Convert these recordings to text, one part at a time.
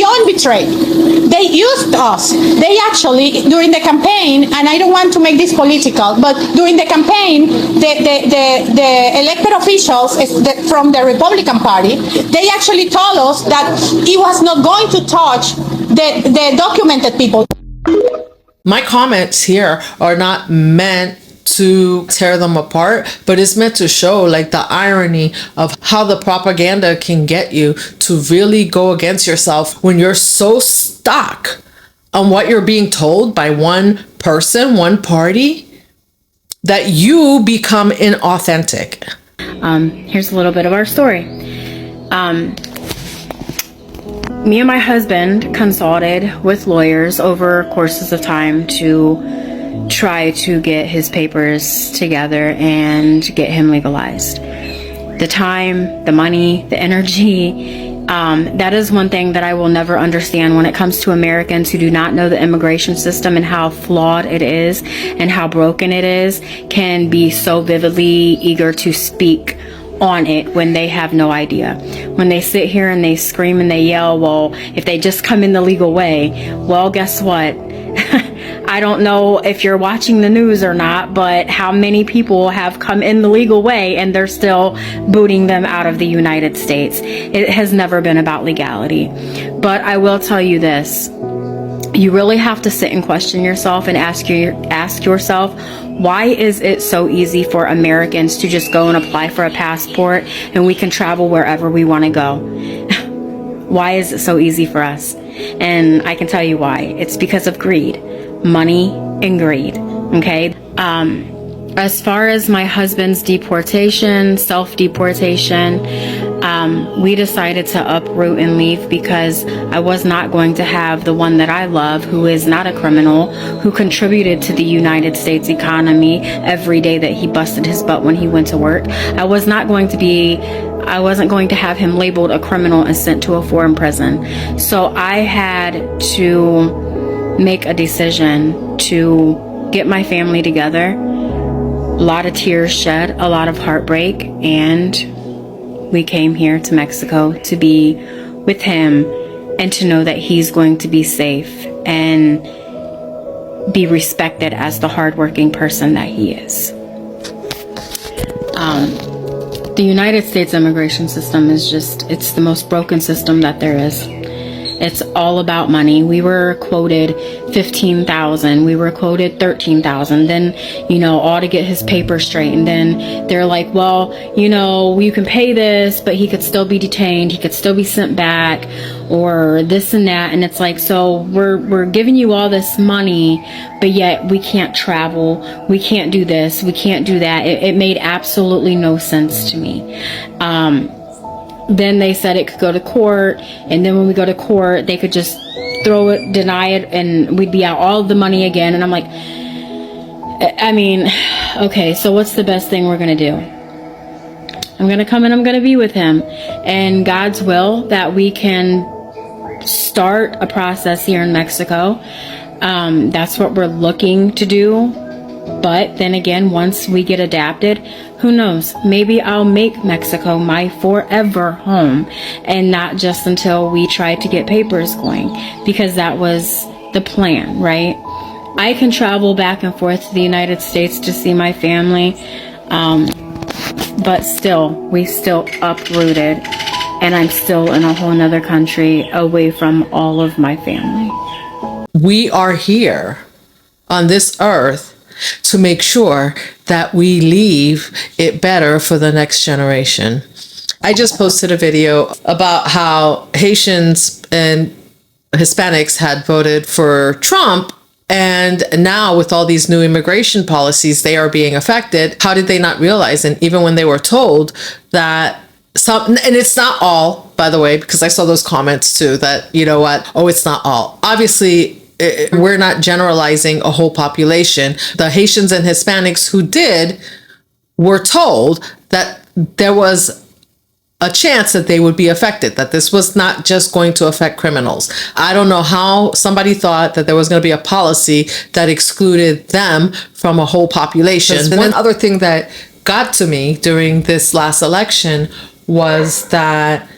beyond betrayed. They used us. They actually, during the campaign, and I don't want to make this political, but during the campaign, the elected officials from the Republican Party, they actually told us that it was not going to touch the documented people. My comments here are not meant to tear them apart, but it's meant to show like the irony of how the propaganda can get you to really go against yourself when you're so stuck on what you're being told by one person, one party, that you become inauthentic. Here's a little bit of our story. Me and my husband consulted with lawyers over courses of time to try to get his papers together and get him legalized. The time, the money, the energy, that is one thing that I will never understand when it comes to Americans who do not know the immigration system and how flawed it is and how broken it is, can be so vividly eager to speak on it when they have no idea. When they sit here and they scream and they yell, well, if they just come in the legal way, well, guess what? I don't know if you're watching the news or not, but how many people have come in the legal way and they're still booting them out of the United States. It has never been about legality. But I will tell you this. You really have to sit and question yourself and ask yourself, why is it so easy for Americans to just go and apply for a passport and we can travel wherever we want to go? Why is it so easy for us? And I can tell you why. It's because of greed, money and greed. Okay. As far as my husband's deportation, self-deportation, we decided to uproot and leave because I was not going to have the one that I love, who is not a criminal, who contributed to the United States economy every day that he busted his butt when he went to work. I wasn't going to have him labeled a criminal and sent to a foreign prison. So I had to make a decision to get my family together. A lot of tears shed, a lot of heartbreak, and we came here to Mexico to be with him and to know that he's going to be safe and be respected as the hardworking person that he is. The United States immigration system is it's the most broken system that there is. It's all about money. We were quoted 15,000. We were quoted 13,000. Then, all to get his paper straight. And then they're like, well, you can pay this, but he could still be detained. He could still be sent back, or this and that. And it's like, so we're giving you all this money, but yet we can't travel. We can't do this. We can't do that. It made absolutely no sense to me. Then they said it could go to court, and then when we go to court, they could just throw it, deny it, and we'd be out all of the money again. And I'm like, okay, so what's the best thing we're going to do? I'm going to come and I'm going to be with him. And God's will that we can start a process here in Mexico. That's what we're looking to do. But then again, once we get adapted, who knows? Maybe I'll make Mexico my forever home, and not just until we try to get papers going, because that was the plan, right? I can travel back and forth to the United States to see my family, but still, we still uprooted, and I'm still in a whole nother country away from all of my family. We are here on this earth to make sure that we leave it better for the next generation. I just posted a video about how Haitians and Hispanics had voted for Trump, and now with all these new immigration policies, they are being affected. How did they not realize? And even when they were told that and it's not all, by the way, because I saw those comments too, that, it's not all. Obviously, we're not generalizing a whole population. The Haitians and Hispanics who did were told that there was a chance that they would be affected, that this was not just going to affect criminals. I don't know how somebody thought that there was going to be a policy that excluded them from a whole population. And one other thing that got to me during this last election was that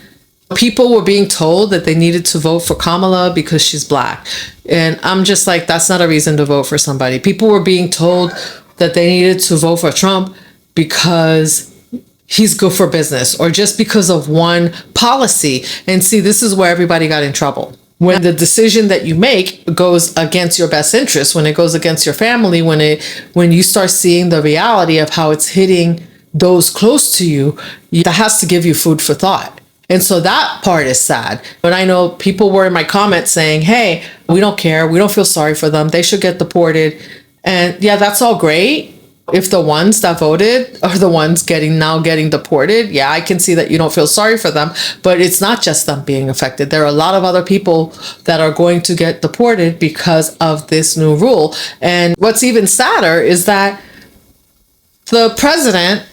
People were being told that they needed to vote for Kamala because she's black. And I'm just like, that's not a reason to vote for somebody. People were being told that they needed to vote for Trump because he's good for business or just because of one policy. And see, this is where everybody got in trouble. When the decision that you make goes against your best interest, when it goes against your family, when you start seeing the reality of how it's hitting those close to you, that has to give you food for thought. And so that part is sad. But I know people were in my comments saying, hey, we don't care. We don't feel sorry for them. They should get deported. And yeah, that's all great. If the ones that voted are the ones now getting deported, yeah, I can see that you don't feel sorry for them. But it's not just them being affected. There are a lot of other people that are going to get deported because of this new rule. And what's even sadder is that the president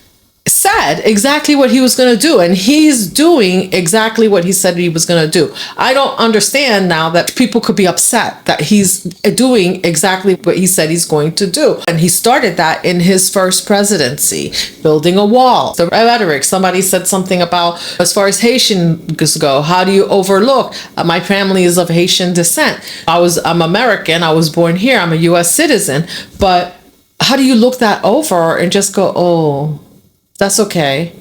said exactly what he was going to do, and he's doing exactly what he said he was going to do. I don't understand now that people could be upset that he's doing exactly what he said he's going to do. And he started that in his first presidency, building a wall. The rhetoric, somebody said something about, as far as Haitians go, how do you overlook? My family is of Haitian descent. I'm American. I was born here. I'm a US citizen. But how do you look that over and just go, oh, that's okay?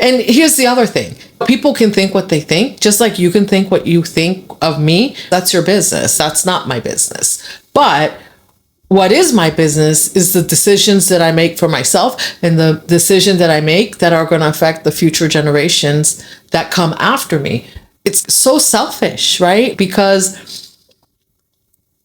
And here's the other thing. People can think what they think, just like you can think what you think of me. That's your business. That's not my business. But what is my business is the decisions that I make for myself and the decisions that I make that are going to affect the future generations that come after me. It's so selfish, right? Because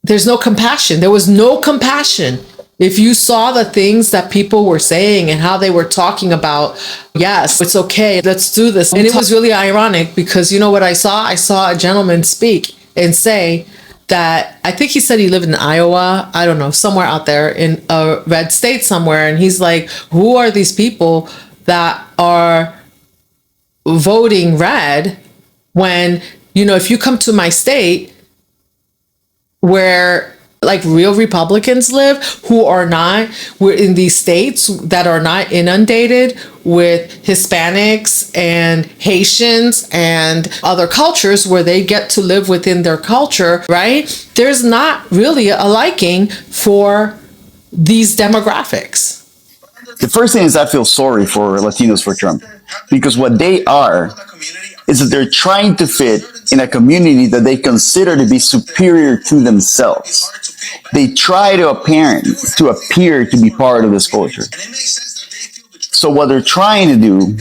there's no compassion. There was no compassion. If you saw the things that people were saying and how they were talking about, yes, it's okay, let's do this. And it was really ironic because you know what I saw? I saw a gentleman speak and say that, I think he said he lived in Iowa, I don't know, somewhere out there in a red state somewhere. And he's like, who are these people that are voting red when, if you come to my state where like real Republicans live we're in these states that are not inundated with Hispanics and Haitians and other cultures where they get to live within their culture, right? There's not really a liking for these demographics. The first thing is I feel sorry for Latinos for Trump because what they are is that they're trying to fit in a community that they consider to be superior to themselves. They try to appear to be part of this culture. So what they're trying to do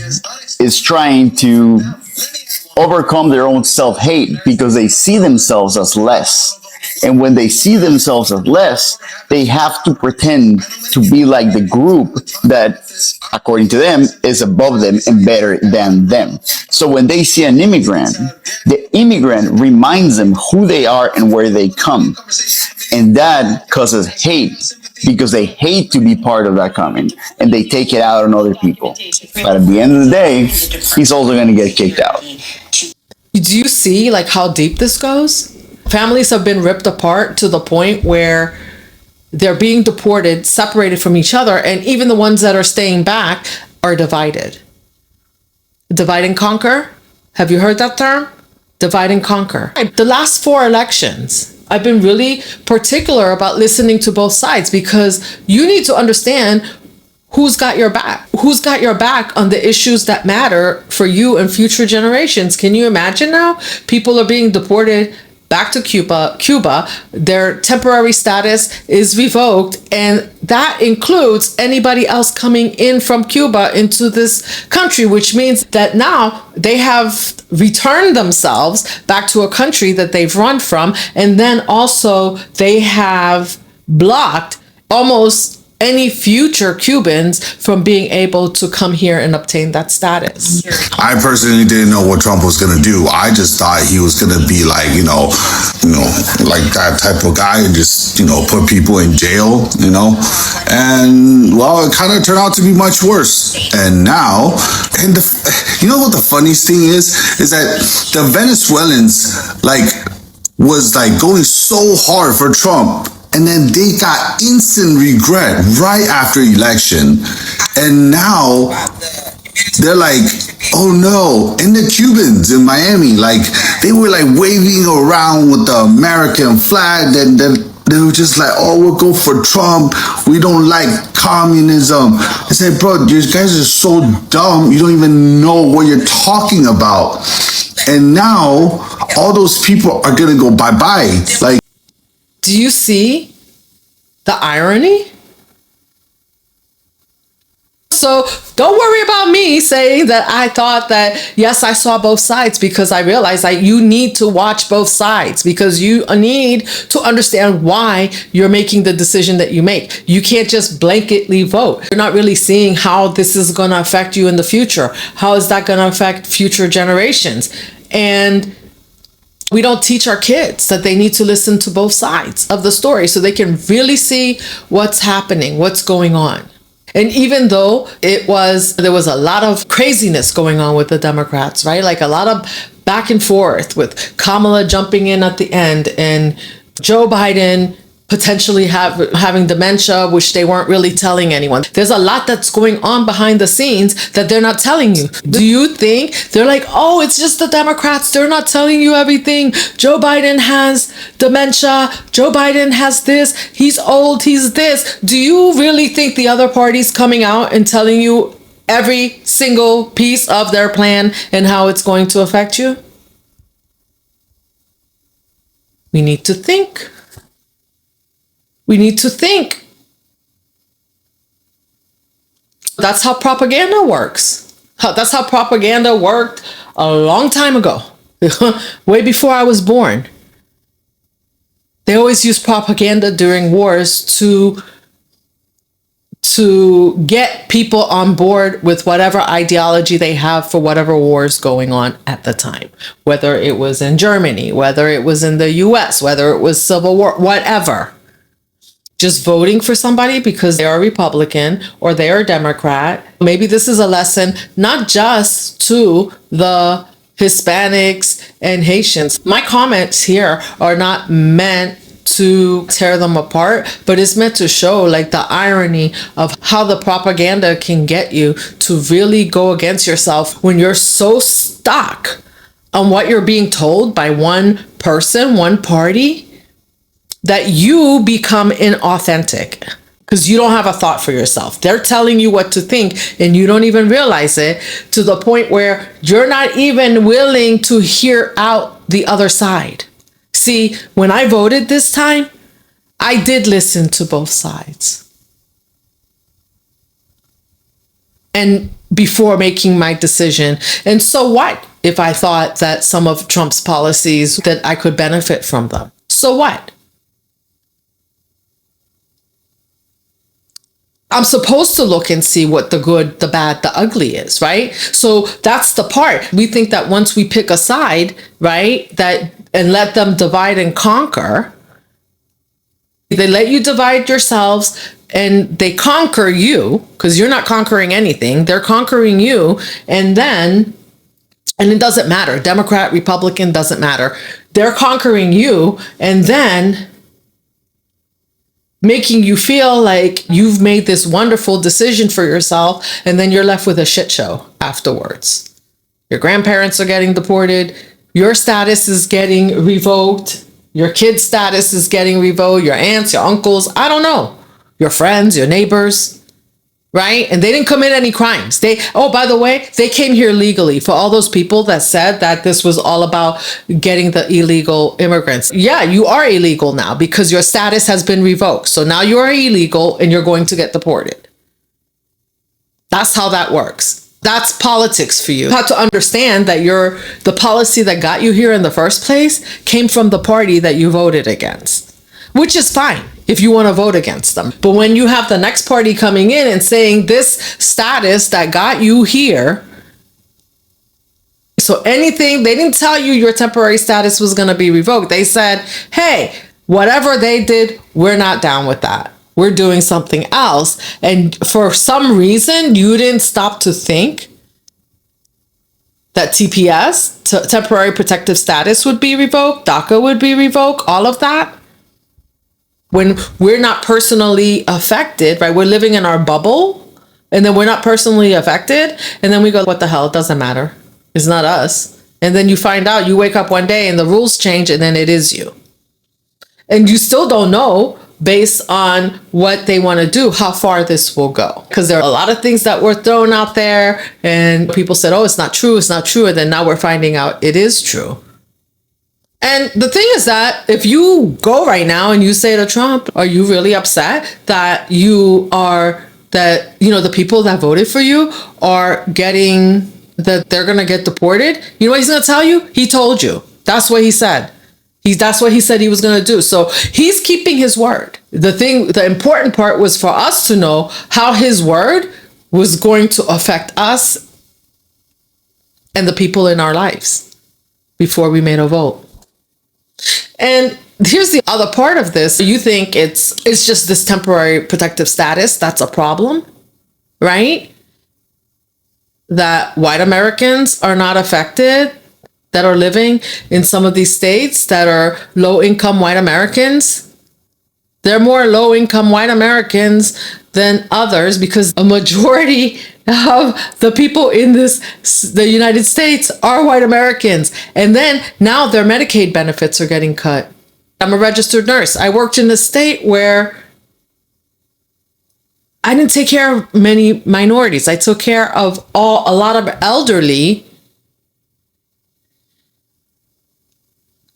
is trying to overcome their own self-hate because they see themselves as less. And when they see themselves as less, they have to pretend to be like the group that, according to them, is above them and better than them. So when they see an immigrant, the immigrant reminds them who they are and where they come. And that causes hate because they hate to be part of that coming and they take it out on other people. But at the end of the day, he's also going to get kicked out. Do you see like how deep this goes? Families have been ripped apart to the point where they're being deported, separated from each other, and even the ones that are staying back are divided. Divide and conquer? Have you heard that term? Divide and conquer. The last 4 elections, I've been really particular about listening to both sides because you need to understand who's got your back. Who's got your back on the issues that matter for you and future generations. Can you imagine now? People are being deported back to Cuba, their temporary status is revoked, and that includes anybody else coming in from Cuba into this country, which means that now they have returned themselves back to a country that they've run from, and then also they have blocked almost any future Cubans from being able to come here and obtain that status. I personally didn't know what Trump was going to do. I just thought he was going to be like, like that type of guy and just, put people in jail, and well, it kind of turned out to be much worse. And now, what the funniest thing is that the Venezuelans was going so hard for Trump. And then they got instant regret right after election. And now they're like, oh no, and the Cubans in Miami, like they were like waving around with the American flag, and then they were just like, oh, we'll go for Trump. We don't like communism. I said, bro, you guys are so dumb. You don't even know what you're talking about. And now all those people are gonna go bye-bye. Like, Do you see the irony? So don't worry about me saying that I thought that, yes, I saw both sides, because I realized that you need to watch both sides, because you need to understand why you're making the decision that you make. You can't just blanketly vote. You're not really seeing how this is going to affect you in the future. How is that going to affect future generations? And we don't teach our kids that they need to listen to both sides of the story so they can really see what's happening, what's going on. And even though there was a lot of craziness going on with the Democrats, right? Like a lot of back and forth with Kamala jumping in at the end and Joe Biden potentially having dementia, which they weren't really telling anyone. There's a lot that's going on behind the scenes that they're not telling you. Do you think they're like, oh, it's just the Democrats, they're not telling you everything? Joe Biden has dementia. Joe Biden has this. He's old. He's this. Do you really think the other party's coming out and telling you every single piece of their plan and how it's going to affect you? We need to think. We need to think. That's how propaganda works. That's how propaganda worked a long time ago, way before I was born. They always use propaganda during wars to get people on board with whatever ideology they have for whatever war is going on at the time. Whether it was in Germany, whether it was in the US, whether it was Civil War, whatever. Just voting for somebody because they are Republican or they are Democrat. Maybe this is a lesson not just to the Hispanics and Haitians. My comments here are not meant to tear them apart, but it's meant to show like the irony of how the propaganda can get you to really go against yourself when you're so stuck on what you're being told by one person, one party, that you become inauthentic because you don't have a thought for yourself. They're telling you what to think and you don't even realize it, to the point where you're not even willing to hear out the other side. See, when I voted this time, I did listen to both sides. And before making my decision. And so what if I thought that some of Trump's policies, that I could benefit from them? So what? I'm supposed to look and see what the good, the bad, the ugly is, right? So that's the part. We think that once we pick a side, right, that and let them divide and conquer, they let you divide yourselves and they conquer you, because you're not conquering anything. They're conquering you. And it doesn't matter. Democrat, Republican, doesn't matter. They're conquering you. And then making you feel like you've made this wonderful decision for yourself, and then you're left with a shit show afterwards. Your grandparents are getting deported, your status is getting revoked, your kid's status is getting revoked, your aunts, your uncles, I don't know, your friends, your neighbors, right? And they didn't commit any crimes. By the way, they came here legally. For all those people that said that this was all about getting the illegal immigrants. Yeah, you are illegal now because your status has been revoked. So now you are illegal and you're going to get deported. That's how that works. That's politics for you. You have to understand that the policy that got you here in the first place came from the party that you voted against, which is fine if you want to vote against them. But when you have the next party coming in and saying this status that got you here, so anything, they didn't tell you your temporary status was going to be revoked. They said, hey, whatever they did, we're not down with that. We're doing something else. And for some reason, you didn't stop to think that TPS, temporary protective status, would be revoked, DACA would be revoked, all of that. When we're not personally affected, right? We're living in our bubble, And then we're not personally affected. And then we go, what the hell? It doesn't matter. It's not us. And then you find out, you wake up one day and the rules change and then it is you. And you still don't know, based on what they want to do, how far this will go. Because there are a lot of things that were thrown out there and people said, oh, it's not true, it's not true. And then now we're finding out it is true. And the thing is that if you go right now and you say to Trump, are you really upset that the people that voted for you are getting, that they're going to get deported? You know what he's going to tell you? He told you. That's what he said. That's what he said he was going to do. So he's keeping his word. The important part was for us to know how his word was going to affect us and the people in our lives before we made a vote. And here's the other part of this. You think it's just this temporary protective status. That's a problem, right? That white Americans are not affected, that are living in some of these states that are low-income white Americans. They're more low-income white Americans than others because a majority of the people in the United States are white Americans. And then now their Medicaid benefits are getting cut. I'm a registered nurse. I worked in a state where I didn't take care of many minorities. I took care of a lot of elderly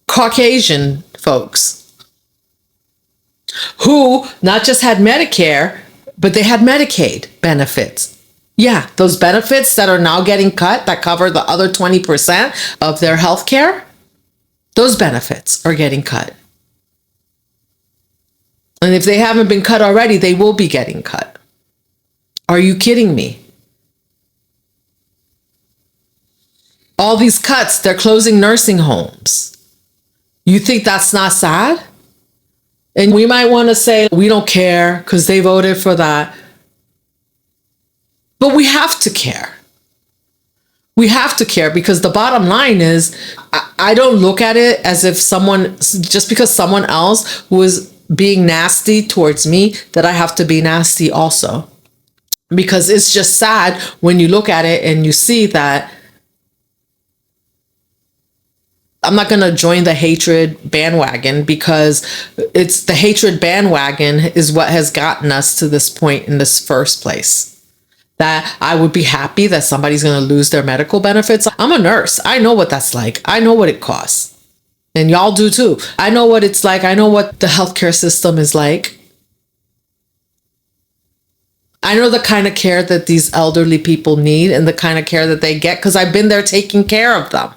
Caucasian folks who not just had Medicare, but they had Medicaid benefits. Yeah, those benefits that are now getting cut that cover the other 20% of their health care, those benefits are getting cut. And if they haven't been cut already, they will be getting cut. Are you kidding me? All these cuts, they're closing nursing homes. You think that's not sad? And we might want to say, we don't care because they voted for that. But we have to care. We have to care because the bottom line is, I don't look at it as if just because someone else was being nasty towards me, that I have to be nasty also. Because it's just sad when you look at it and you see that I'm not going to join the hatred bandwagon, because it's the hatred bandwagon is what has gotten us to this point in this first place. That I would be happy that somebody's going to lose their medical benefits. I'm a nurse. I know what that's like. I know what it costs. And y'all do too. I know what it's like. I know what the healthcare system is like. I know the kind of care that these elderly people need and the kind of care that they get because I've been there taking care of them.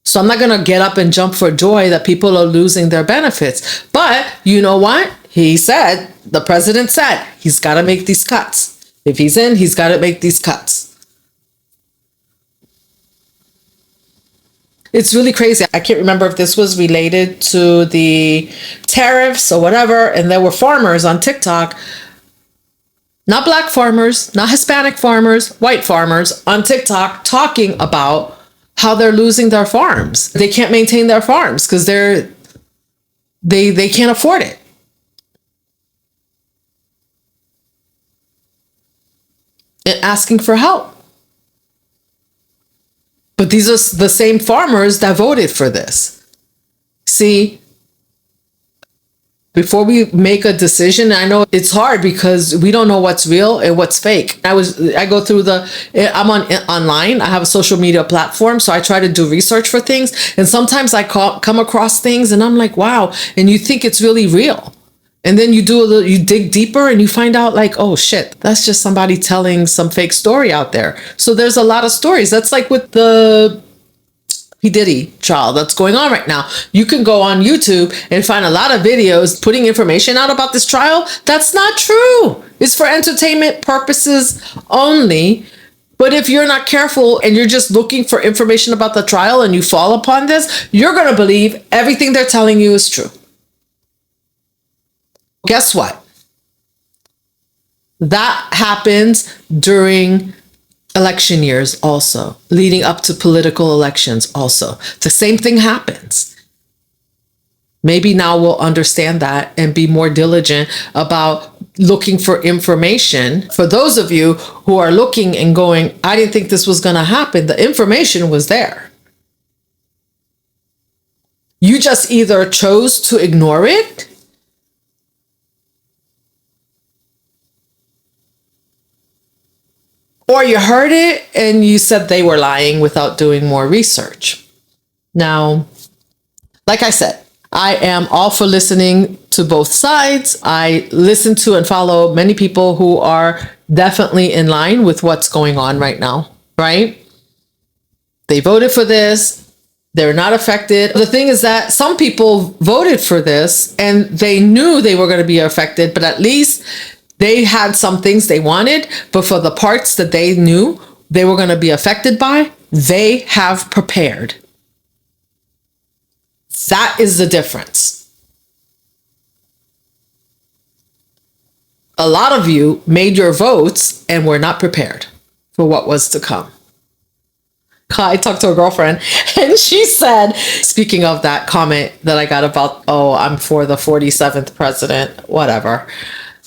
So I'm not going to get up and jump for joy that people are losing their benefits. But you know what? The president said, he's got to make these cuts. If he's in, he's got to make these cuts. It's really crazy. I can't remember if this was related to the tariffs or whatever. And there were farmers on TikTok, not black farmers, not Hispanic farmers, white farmers on TikTok talking about how they're losing their farms. They can't maintain their farms because they can't afford it. And asking for help. But these are the same farmers that voted for this. See, before we make a decision, I know it's hard because we don't know what's real and what's fake. I go through I'm online. I have a social media platform, so I try to do research for things. And sometimes I come across things and I'm like, wow. And you think it's really real. And then you dig deeper and you find out like, oh shit, that's just somebody telling some fake story out there. So there's a lot of stories. That's like with the P. Diddy trial that's going on right now. You can go on YouTube and find a lot of videos putting information out about this trial. That's not true. It's for entertainment purposes only. But if you're not careful and you're just looking for information about the trial and you fall upon this, you're going to believe everything they're telling you is true. Guess what? That happens during election years also, leading up to political elections also. The same thing happens. Maybe now we'll understand that and be more diligent about looking for information. For those of you who are looking and going, I didn't think this was going to happen, the information was there. You just either chose to ignore it or you heard it and you said they were lying without doing more research. Now, like I said, I am all for listening to both sides. I listen to and follow many people who are definitely in line with what's going on right now, right? They voted for this. They're not affected. The thing is that some people voted for this and they knew they were going to be affected, but at least they had some things they wanted. But for the parts that they knew they were going to be affected by, they have prepared. That is the difference. A lot of you made your votes and were not prepared for what was to come. I talked to a girlfriend and she said, speaking of that comment that I got about, oh, I'm for the 47th president, whatever.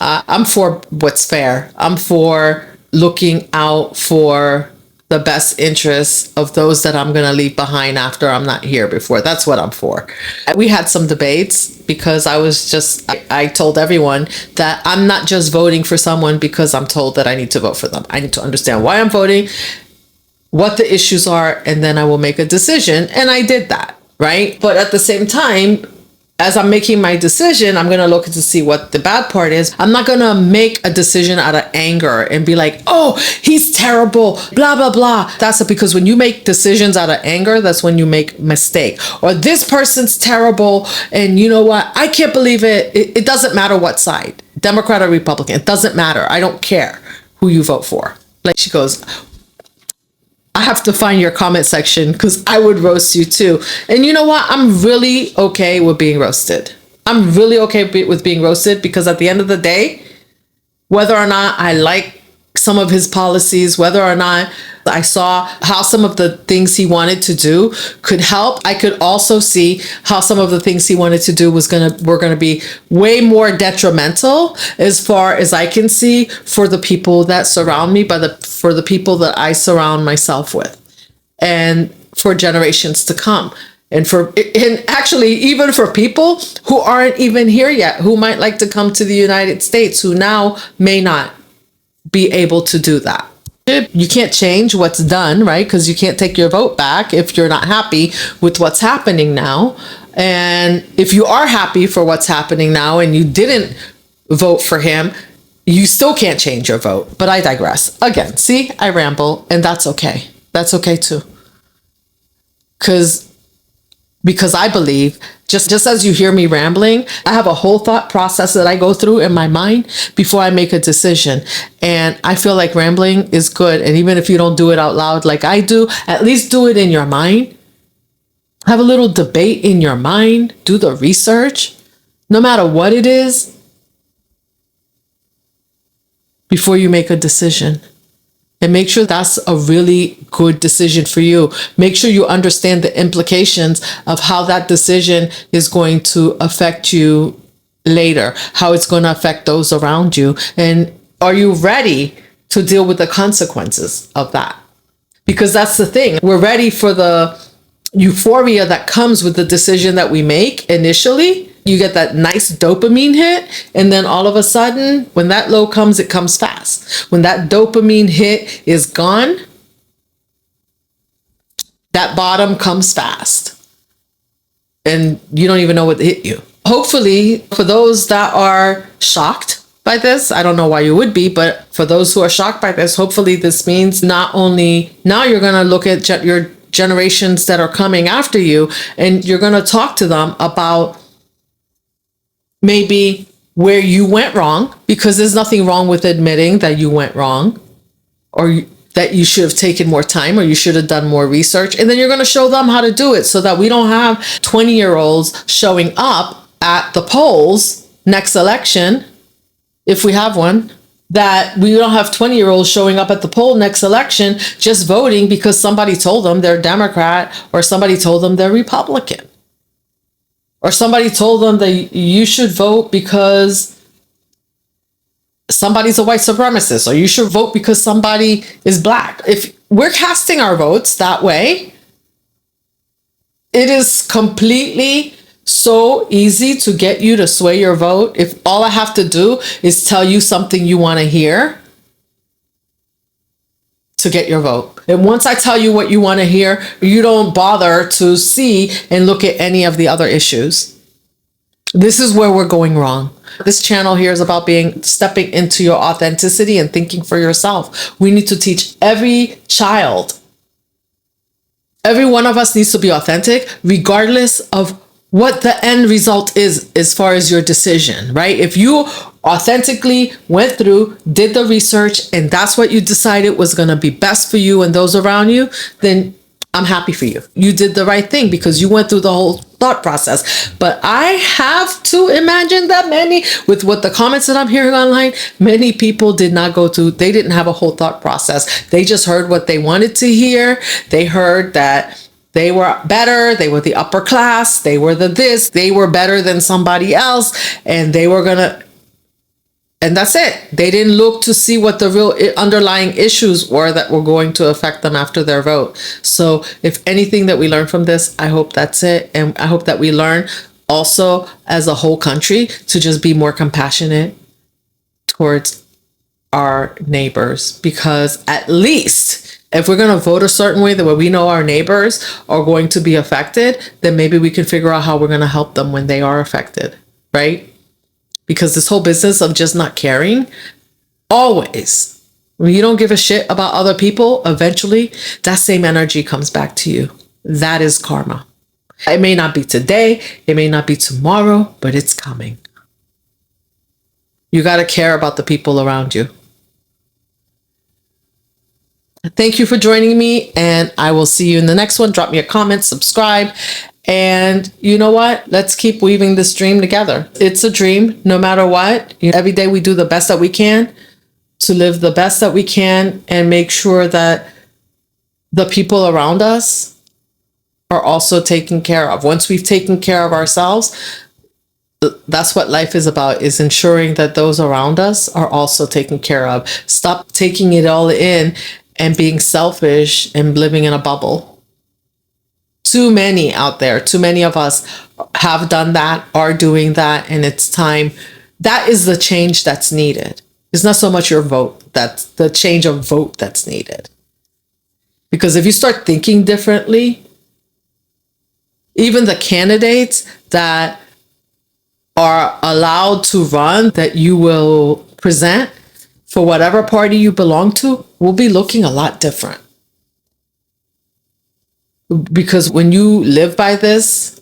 I'm for what's fair. I'm for looking out for the best interests of those that I'm going to leave behind after I'm not here before. That's what I'm for. We had some debates because I told everyone that I'm not just voting for someone because I'm told that I need to vote for them. I need to understand why I'm voting, what the issues are, and then I will make a decision. And I did that, right? But at the same time, as I'm making my decision, I'm going to look to see what the bad part is. I'm not going to make a decision out of anger and be like, oh, he's terrible, blah, blah, blah. That's because when you make decisions out of anger, that's when you make mistake. Or this person's terrible. And you know what? I can't believe it. It doesn't matter what side, Democrat or Republican. It doesn't matter. I don't care who you vote for. Like she goes, I have to find your comment section because I would roast you too. And you know what? I'm really okay with being roasted. I'm really okay with being roasted because at the end of the day, whether or not I like some of his policies, whether or not I saw how some of the things he wanted to do could help, I could also see how some of the things he wanted to do were going to be way more detrimental as far as I can see for the people that surround me, for the people that I surround myself with, and for generations to come. And actually even for people who aren't even here yet, who might like to come to the United States, who now may not be able to do that. You can't change what's done, right? Because you can't take your vote back if you're not happy with what's happening now. And if you are happy for what's happening now and you didn't vote for him, you still can't change your vote. But I digress. Again, see, I ramble, and that's okay. That's okay too. Because I believe, just as you hear me rambling, I have a whole thought process that I go through in my mind before I make a decision. And I feel like rambling is good. And even if you don't do it out loud like I do, at least do it in your mind. Have a little debate in your mind. Do the research, no matter what it is, before you make a decision. And make sure that's a really good decision for you. Make sure you understand the implications of how that decision is going to affect you later, how it's going to affect those around you. And are you ready to deal with the consequences of that? Because that's the thing. We're ready for the euphoria that comes with the decision that we make initially. You get that nice dopamine hit, and then all of a sudden, when that low comes, it comes fast. When that dopamine hit is gone, that bottom comes fast. And you don't even know what hit you. Hopefully, for those that are shocked by this, I don't know why you would be, but for those who are shocked by this, hopefully this means not only now you're going to look at your generations that are coming after you, and you're going to talk to them about maybe where you went wrong, because there's nothing wrong with admitting that you went wrong, or that you should have taken more time, or you should have done more research. And then you're going to show them how to do it so that we don't have 20-year-olds showing up at the polls next election, if we have one, that we don't have 20-year-olds showing up at the poll next election just voting because somebody told them they're Democrat, or somebody told them they're Republican. Or somebody told them that you should vote because somebody's a white supremacist, or you should vote because somebody is black. If we're casting our votes that way, it is completely so easy to get you to sway your vote. If all I have to do is tell you something you want to hear to get your vote. And once I tell you what you want to hear, you don't bother to see and look at any of the other issues. This is where we're going wrong. This channel here is about stepping into your authenticity and thinking for yourself. We need to teach every child. Every one of us needs to be authentic, regardless of what the end result is as far as your decision, right? If you authentically went through, did the research, and that's what you decided was going to be best for you and those around you, then I'm happy for you. You did the right thing because you went through the whole thought process. But I have to imagine that with what the comments that I'm hearing online, many people did not go through, they didn't have a whole thought process. They just heard what they wanted to hear. They heard that they were better, they were the upper class, they were they were better than somebody else, and they were gonna, and that's it. They didn't look to see what the real underlying issues were that were going to affect them after their vote. So if anything that we learn from this, I hope that's it. And I hope that we learn also as a whole country to just be more compassionate towards our neighbors, because at least if we're going to vote a certain way, that way we know our neighbors are going to be affected, then maybe we can figure out how we're going to help them when they are affected, right? Because this whole business of just not caring, always, when you don't give a shit about other people, eventually that same energy comes back to you. That is karma. It may not be today, it may not be tomorrow, but it's coming. You got to care about the people around you. Thank you for joining me, and I will see you in the next one. Drop me a comment, subscribe, and you know what? Let's keep weaving this dream together. It's a dream, no matter what. Every day we do the best that we can to live the best that we can and make sure that the people around us are also taken care of. Once we've taken care of ourselves, that's what life is about, is ensuring that those around us are also taken care of. Stop taking it all in and being selfish and living in a bubble. Too many out there, too many of us have done that, are doing that, and it's time. That is the change that's needed. It's not so much your vote, that's the change of vote that's needed. Because if you start thinking differently, even the candidates that are allowed to run, that you will present for whatever party you belong to, will be looking a lot different. Because when you live by this,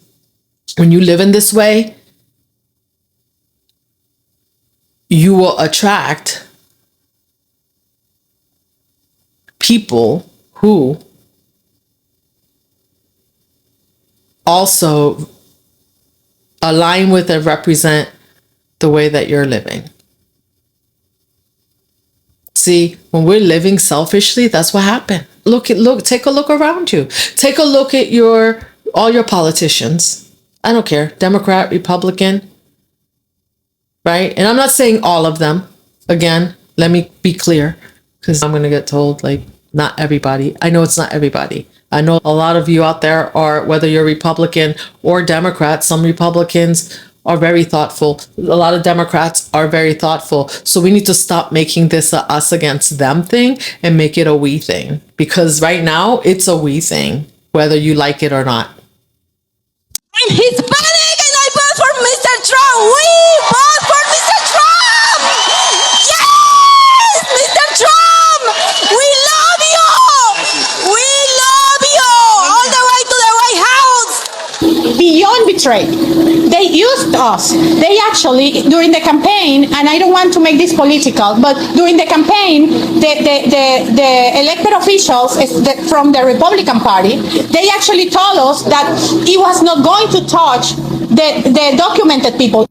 when you live in this way, you will attract people who also align with and represent the way that you're living. See, when we're living selfishly, that's what happened. Take a look around you. Take a look at all your politicians. I don't care, Democrat, Republican, right? And I'm not saying all of them. Again, let me be clear, because I'm going to get told, like, not everybody. I know it's not everybody. I know a lot of you out there are, whether you're Republican or Democrat, some Republicans are very thoughtful. A lot of Democrats are very thoughtful. So we need to stop making this a us against them thing and make it a we thing. Because right now it's a we thing, whether you like it or not. I'm Hispanic and I vote for Mr. Trump. We vote for Mr. Trump. Yes, Mr. Trump. We love you. We love you. All the way to the White House. Beyond betrayed. They used us. They actually, during the campaign, and I don't want to make this political, but during the campaign, the elected officials from the Republican Party, they actually told us that it was not going to touch the documented people.